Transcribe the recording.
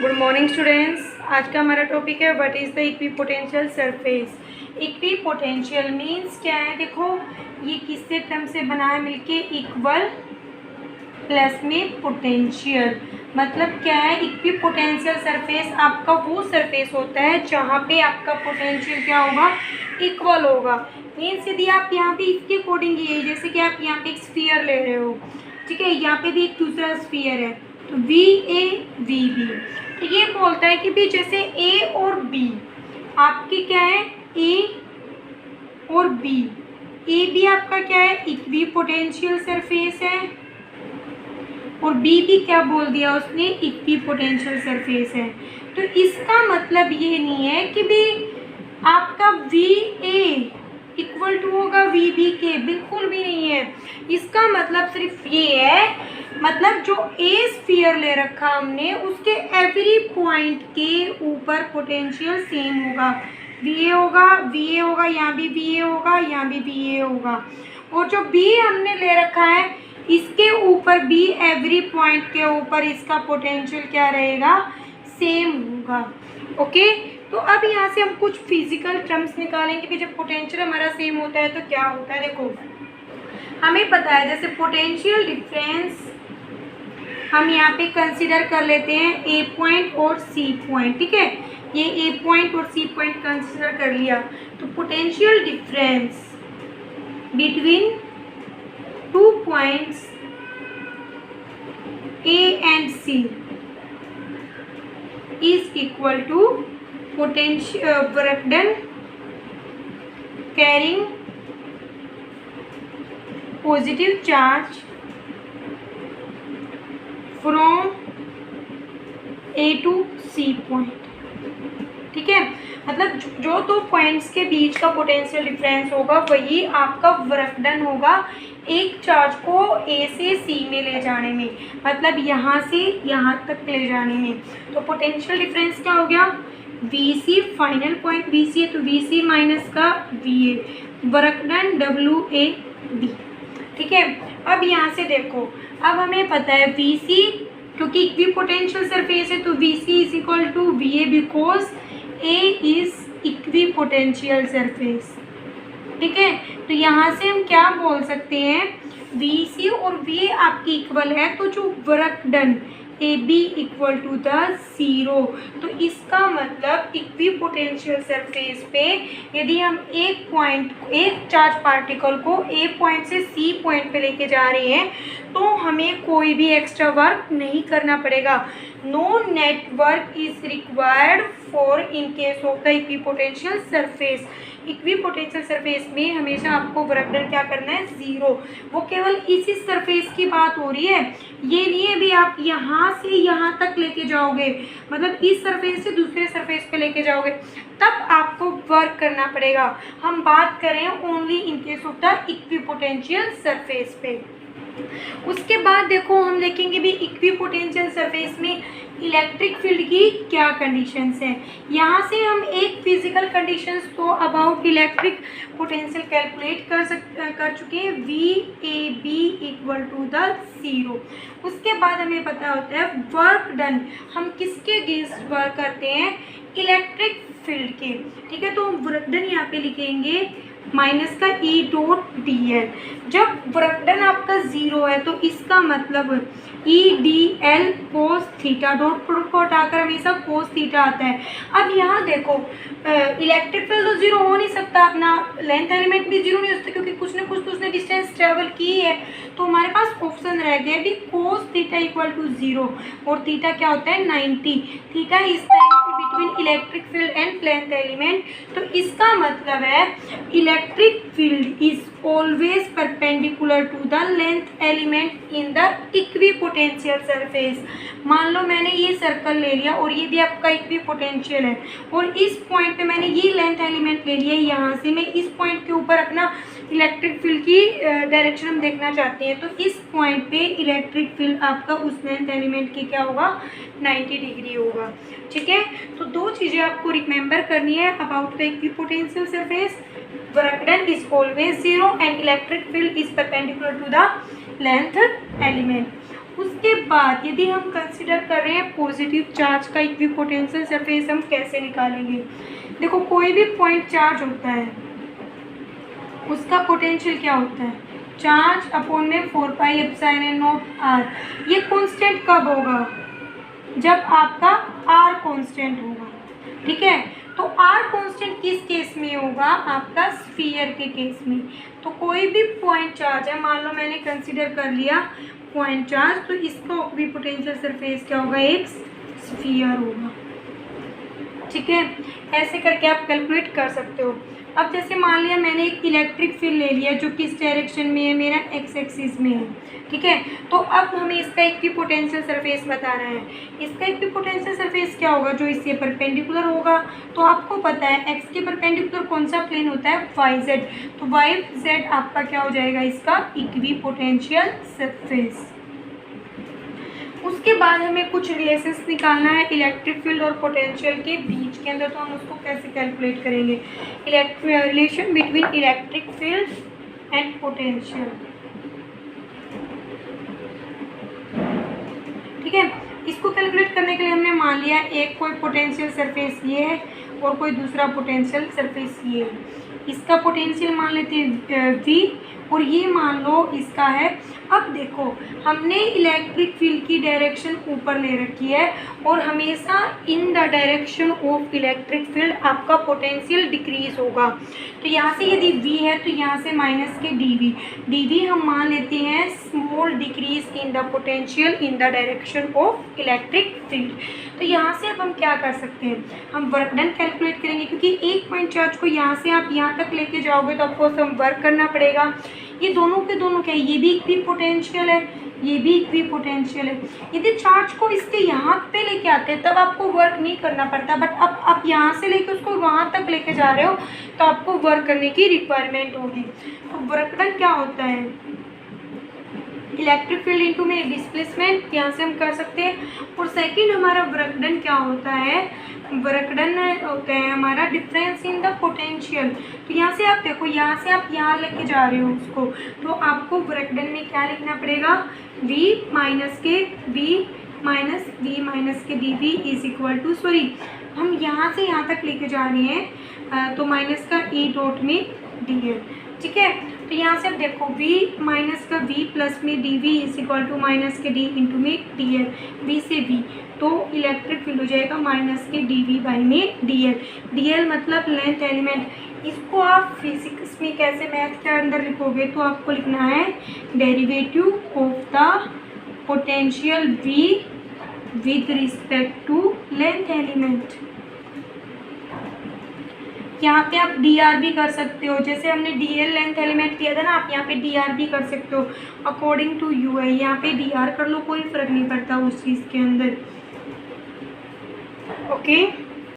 Good morning students. आज का हमारा टॉपिक है what is the equipotential surface. Equipotential means क्या है, देखो ये किससे टर्म से बना है, मिलके इक्वल प्लस में पोटेंशियल। मतलब क्या है, इक्विपोटेंशियल सरफेस आपका वो सरफेस होता है जहाँ पे आपका पोटेंशियल क्या होगा, इक्वल होगा। मीन्स यदि आप यहाँ पे इसके अकॉर्डिंग ये, जैसे कि आप यहाँ पे एक स्फीयर ले रहे हो, ठीक है, यहाँ पे भी एक दूसरा स्फीयर है, तो वी ए वी बी, तो ये बोलता है कि भी जैसे ए और बी आपकी क्या है, ए और बी, ए बी आपका क्या है, इक्विपोटेंशियल सरफेस है, और बी भी क्या बोल दिया उसने, इक्विपोटेंशियल सरफेस है। तो इसका मतलब ये नहीं है कि भी आपका वी ए इक्वल टू होगा वी बी के, बिल्कुल भी नहीं है। इसका मतलब सिर्फ ये है, मतलब जो ए स्फीयर ले रखा हमने उसके एवरी पॉइंट के ऊपर पोटेंशियल सेम होगा, वी ए होगा, वी ए होगा, यहाँ भी वी ए होगा, यहाँ भी वी ए होगा। और जो बी हमने ले रखा है इसके ऊपर भी एवरी पॉइंट के ऊपर इसका पोटेंशियल क्या रहेगा, सेम होगा। ओके, तो अब यहाँ से हम कुछ फिजिकल टर्म्स निकालेंगे कि जब पोटेंशियल हमारा सेम होता है तो क्या होता है। देखो हमें पता है जैसे पोटेंशियल डिफरेंस हम यहाँ पे कंसीडर कर लेते हैं ए पॉइंट और सी पॉइंट, ठीक है, ये ए पॉइंट और सी पॉइंट कंसीडर कर लिया। तो potential difference between two points A and C is equal to potential work done carrying positive charge from A to C point, ठीक है। मतलब जो दो पॉइंट्स के बीच का पोटेंशियल डिफरेंस होगा वही आपका वर्क डन होगा एक चार्ज को ए से सी में ले जाने में, मतलब यहाँ से यहाँ तक ले जाने में। तो पोटेंशियल डिफरेंस क्या हो गया, V C, final point V C है तो वी सी माइनस का V A, work done W A B, ठीक है। अब यहाँ से देखो, अब हमें पता है वी सी क्योंकि इक्विपोटेंशियल सरफेस है तो V C is equal to V A because A is equipotential surface, ठीक है। तो यहाँ से हम क्या बोल सकते हैं, वी सी और वी ए आपकी इक्वल है तो जो work done A B equal to the zero. तो इसका मतलब इक्विपोटेंशियल सरफेस पे यदि हम एक चार्ज पार्टिकल को ए पॉइंट से सी पॉइंट पे लेके जा रहे हैं तो हमें कोई भी एक्स्ट्रा वर्क नहीं करना पड़ेगा। No net work is required for in case of the equipotential surface. Equipotential surface में हमेशा आपको वर्क डन क्या करना है, ज़ीरो। वो केवल इसी सरफेस की बात हो रही है, ये नहीं है भी आप यहाँ से यहाँ तक लेके जाओगे, मतलब इस सरफेस से दूसरे सरफेस पे लेके जाओगे तब आपको वर्क करना पड़ेगा। हम बात करें only in case of the equipotential surface पे। उसके बाद देखो हम देखेंगे भी इक्विपोटेंशियल सरफेस में इलेक्ट्रिक फील्ड की क्या कंडीशंस हैं। यहाँ से हम एक फिजिकल कंडीशंस तो अबाउट इलेक्ट्रिक पोटेंशियल कैलकुलेट कर चुके हैं, V A B equal to the zero. उसके बाद हमें पता होता है वर्क डन हम किसके अगेंस्ट वर्क करते हैं, इलेक्ट्रिक फील्ड के, ठीक है। तो हम वर्क डन यहाँ पे लिखेंगे माइनस का ई डॉट डी एल। जब वर्क डन आपका ज़ीरो है तो इसका मतलब E D L cos theta, dot product को हटाकर हमेशा कोस थीटा आता है। अब यहाँ देखो इलेक्ट्रिक फील्ड तो जीरो हो नहीं सकता, अपना लेंथ एलिमेंट भी जीरो नहीं हो सकता क्योंकि कुछ ना कुछ तो उसने डिस्टेंस ट्रेवल की है। तो हमारे पास ऑप्शन रह गया भी cos theta equal to zero, और थीटा क्या होता है 90। Theta is the angle between electric field and length element. तो इसका मतलब है electric field is always perpendicular to the length element in the equipotential surface। मान लो मैंने ये सर्कल ले लिया और ये भी आपका इक्विपोटेंशियल है और इस पॉइंट पे मैंने ये लेंथ एलिमेंट ले लिया, यहाँ से मैं इस पॉइंट के ऊपर अपना इलेक्ट्रिक फील्ड की डायरेक्शन हम देखना चाहते हैं। तो इस पॉइंट पे इलेक्ट्रिक फील्ड आपका उस लेंथ एलिमेंट की क्या होगा, 90 डिग्री होगा, ठीक है। तो दो चीज़ें आपको रिमेंबर करनी है about the equipotential surface, work done is always zero and electric field is perpendicular to the length element। उसके बाद यदि हम कंसिडर कर रहे हैं पॉजिटिव चार्ज का इक्विपोटेंशियल सरफेस, हम कैसे निकालेंगे? देखो कोई भी पॉइंट चार्ज होता है उसका पोटेंशियल क्या होता है? चार्ज अपॉन में 4πε0r। ये कांस्टेंट कब होगा? जब आपका r कांस्टेंट होगा, ठीक है। तो r कांस्टेंट किस केस में होगा? आपका स्फीयर के केस में। तो कोई भी पॉइंट चार्ज है, मान लो मैंने कंसीडर कर लिया पॉइंट चार्ज, तो इसका इक्विपोटेंशियल सरफेस क्या होगा? एक स्फीयर होगा, ठीक है। ऐसे करके आप कैलकुलेट कर सकते हो। अब जैसे मान लिया मैंने एक इलेक्ट्रिक फील्ड ले लिया जो किस डायरेक्शन में है? मेरा एक्स एक्सिस में है, ठीक है। तो अब हमें इसका इक्विपोटेंशियल सरफेस बताना है। इसका इक्विपोटेंशियल सरफेस क्या होगा? जो इससे परपेंडिकुलर होगा। तो आपको पता है एक्स के परपेंडिकुलर कौन सा प्लेन होता है? Y z. तो वाई जेड आपका क्या हो जाएगा? इसका इक्विपोटेंशियल सरफेस। उसके बाद हमें कुछ रिलेशंस निकालना है इलेक्ट्रिक फील्ड और पोटेंशियल के बीच के अंदर। तो हम उसको कैसे कैलकुलेट करेंगे? Relation between electric field and potential, ठीक है। इसको कैलकुलेट करने के लिए हमने मान लिया एक कोई पोटेंशियल सरफेस ये है और कोई दूसरा पोटेंशियल सरफेस ये है। इसका पोटेंशियल मान लेते हैं v और ये मान लो इसका है। अब देखो हमने इलेक्ट्रिक फील्ड की डायरेक्शन ऊपर ले रखी है और हमेशा in the direction of electric field आपका पोटेंशियल डिक्रीज होगा। तो यहाँ से यदि v है तो यहाँ से माइनस के dv हम मान लेते हैं small decrease in the potential in the direction of electric field. तो यहाँ से अब हम क्या कर सकते हैं? हम वर्क डन कैलकुलेट करेंगे, क्योंकि एक पॉइंट चार्ज को यहाँ से आप यहाँ तक लेके जाओगे तो आपको हम वर्क करना पड़ेगा। ये दोनों के दोनों क्या है? ये भी इक्विपोटेंशियल है, ये भी इक्विपोटेंशियल है। यदि चार्ज को इसके यहाँ पे लेके आते हैं तब आपको वर्क नहीं करना पड़ता, बट अब आप यहाँ से लेके उसको वहाँ तक लेके जा रहे हो तो आपको वर्क करने की रिक्वायरमेंट होगी। तो वर्क डन क्या होता है? इलेक्ट्रिक फील्ड इंटू में डिस्प्लेसमेंट, यहाँ से हम कर सकते हैं। और सेकंड हमारा वर्क डन क्या होता है? वर्क डन होता है हमारा डिफरेंस इन द पोटेंशियल। तो यहाँ से आप देखो, यहाँ से आप यहाँ लेके जा रहे हो उसको, तो आपको वर्क डन में क्या लिखना पड़ेगा? v माइनस के dv is equal to, sorry हम यहाँ से यहाँ तक लेके जा रहे हैं तो माइनस का e डॉट में dl, ठीक है। तो यहाँ से अब देखो v माइनस का v प्लस में dv is equal to minus के d इंटू में dl, v से v तो इलेक्ट्रिक फील्ड हो जाएगा माइनस के dv बाई में dl मतलब लेंथ एलिमेंट। इसको आप फिजिक्स में कैसे मैथ के अंदर लिखोगे? तो आपको लिखना है derivative of the potential v with respect to length element. यहाँ पे आप dr भी कर सकते हो, जैसे हमने dl लेंथ एलिमेंट किया था ना, आप यहाँ पे dr भी कर सकते हो अकॉर्डिंग टू u है। यहाँ पे dr कर लो, कोई फर्क नहीं पड़ता उस चीज़ के अंदर, ओके।